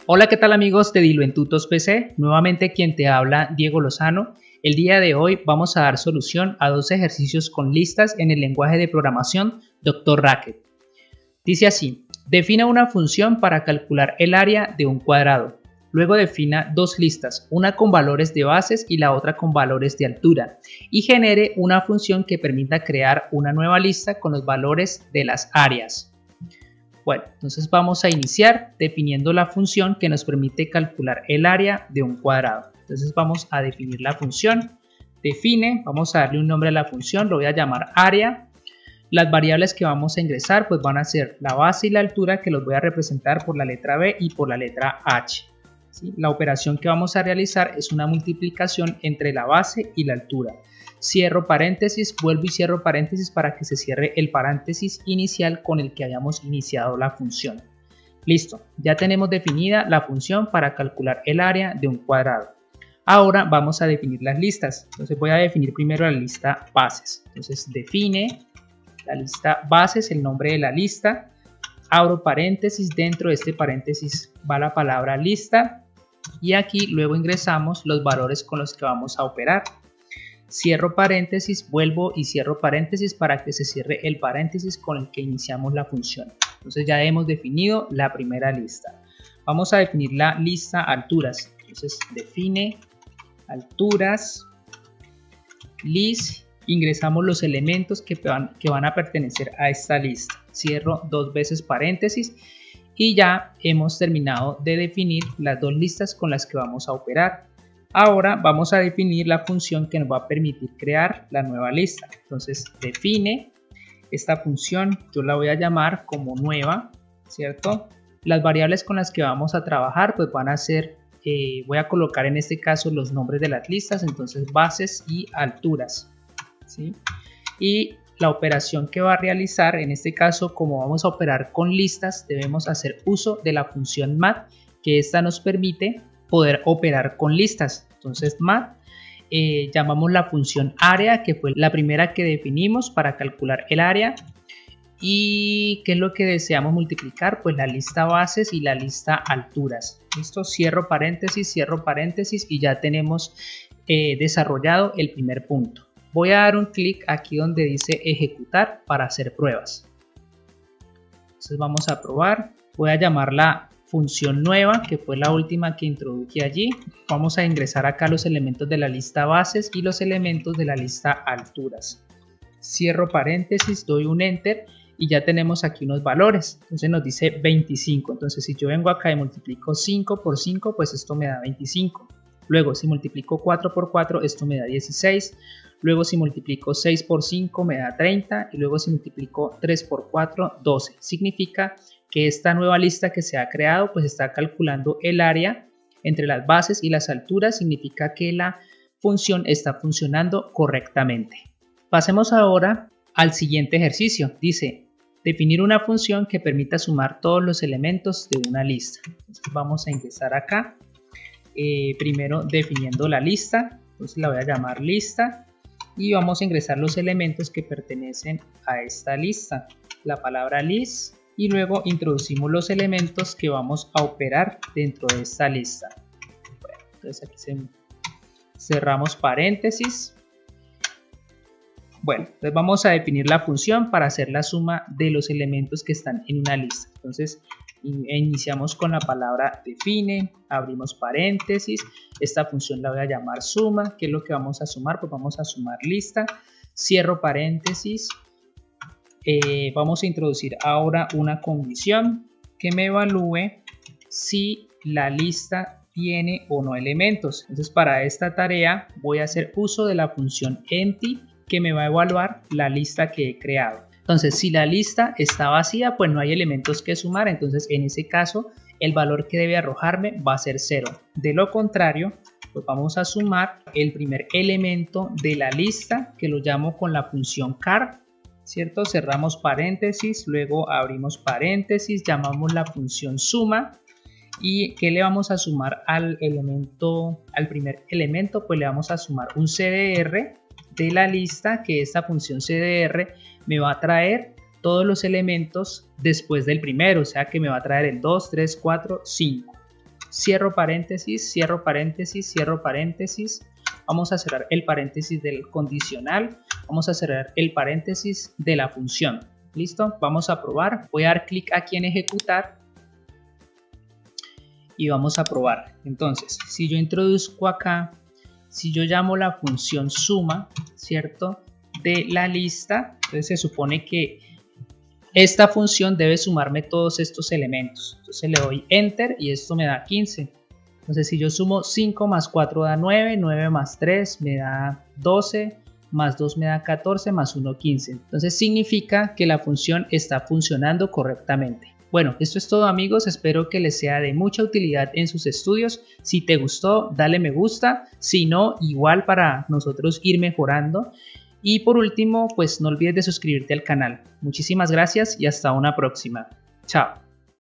Hola, ¿qué tal amigos de Diluentutos PC? Nuevamente quien te habla, Diego Lozano. El día de hoy vamos a dar solución a dos ejercicios con listas en el lenguaje de programación Dr. Racket. Dice así: defina una función para calcular el área de un cuadrado. Luego defina dos listas, una con valores de bases y la otra con valores de altura, y genere una función que permita crear una nueva lista con los valores de las áreas. Bueno, entonces vamos a iniciar definiendo la función que nos permite calcular el área de un cuadrado. Entonces vamos a definir la función. Define, vamos a darle un nombre a la función, lo voy a llamar área. Las variables que vamos a ingresar pues van a ser la base y la altura, que los voy a representar por la letra B y por la letra H. ¿Sí? La operación que vamos a realizar es una multiplicación entre la base y la altura. Cierro paréntesis, vuelvo y cierro paréntesis para que se cierre el paréntesis inicial con el que hayamos iniciado la función. Listo, ya tenemos definida la función para calcular el área de un cuadrado. Ahora vamos a definir las listas. Entonces voy a definir primero la lista bases. Entonces define la lista bases, el nombre de la lista. Abro paréntesis, dentro de este paréntesis va la palabra lista. Y aquí luego ingresamos los valores con los que vamos a operar. Cierro paréntesis, vuelvo y cierro paréntesis para que se cierre el paréntesis con el que iniciamos la función. Entonces ya hemos definido la primera lista. Vamos a definir la lista alturas. Entonces define alturas, list, ingresamos los elementos que van a pertenecer a esta lista. Cierro dos veces paréntesis y ya hemos terminado de definir las dos listas con las que vamos a operar. Ahora vamos a definir la función que nos va a permitir crear la nueva lista. Entonces define esta función, yo la voy a llamar como nueva, ¿cierto? Las variables con las que vamos a trabajar pues van a ser, voy a colocar en este caso los nombres de las listas, entonces bases y alturas, ¿sí? Y la operación que va a realizar, en este caso como vamos a operar con listas, debemos hacer uso de la función mat, que esta nos permite poder operar con listas. Entonces mat, llamamos la función área, que fue la primera que definimos para calcular el área. ¿Y qué es lo que deseamos multiplicar? Pues la lista bases y la lista alturas. Listo, cierro paréntesis y ya tenemos desarrollado el primer punto. Voy a dar un clic aquí donde dice ejecutar para hacer pruebas. Entonces vamos a probar. Voy a llamarla función nueva, que fue la última que introduje allí. Vamos a ingresar acá los elementos de la lista bases y los elementos de la lista alturas. Cierro paréntesis, doy un enter y ya tenemos aquí unos valores. Entonces nos dice 25. Entonces si yo vengo acá y multiplico 5 por 5, pues esto me da 25. Luego si multiplico 4 por 4, esto me da 16. Luego si multiplico 6 por 5 me da 30 y luego si multiplico 3 por 4, 12. Significa que esta nueva lista que se ha creado pues está calculando el área entre las bases y las alturas. Significa que la función está funcionando correctamente. Pasemos ahora al siguiente ejercicio. Dice definir una función que permita sumar todos los elementos de una lista. Entonces vamos a ingresar acá. Primero definiendo la lista. Entonces la voy a llamar lista. Y vamos a ingresar los elementos que pertenecen a esta lista, la palabra list, y luego introducimos los elementos que vamos a operar dentro de esta lista. Bueno, entonces aquí cerramos paréntesis. Bueno, entonces vamos a definir la función para hacer la suma de los elementos que están en una lista. Entonces iniciamos con la palabra define, abrimos paréntesis, esta función la voy a llamar suma. ¿Qué es lo que vamos a sumar? Pues vamos a sumar lista, cierro paréntesis, vamos a introducir ahora una condición que me evalúe si la lista tiene o no elementos. Entonces para esta tarea voy a hacer uso de la función empty, que me va a evaluar la lista que he creado. Entonces, si la lista está vacía, pues no hay elementos que sumar. Entonces, en ese caso, el valor que debe arrojarme va a ser 0. De lo contrario, pues vamos a sumar el primer elemento de la lista, que lo llamo con la función char, ¿cierto? Cerramos paréntesis, luego abrimos paréntesis, llamamos la función suma. ¿Y qué le vamos a sumar al primer elemento? Pues le vamos a sumar un CDR de la lista, que esta función CDR me va a traer todos los elementos después del primero, o sea que me va a traer el 2, 3, 4, 5. cierro paréntesis, cierro paréntesis, cierro paréntesis. Vamos a cerrar el paréntesis del condicional. Vamos a cerrar el paréntesis de la función. ¿Listo? Vamos a probar. Voy a dar clic aquí en ejecutar. Y vamos a probar. Entonces, si yo introduzco acá, si yo llamo la función suma, ¿cierto? De la lista, entonces se supone que esta función debe sumarme todos estos elementos. Entonces le doy enter y esto me da 15. Entonces si yo sumo 5 más 4 da 9, 9 más 3 me da 12, más 2 me da 14, más 1 15. Entonces significa que la función está funcionando correctamente. Bueno, esto es todo amigos, espero que les sea de mucha utilidad en sus estudios. Si te gustó, dale me gusta, si no, igual para nosotros ir mejorando. Y por último, pues no olvides de suscribirte al canal. Muchísimas gracias y hasta una próxima. Chao.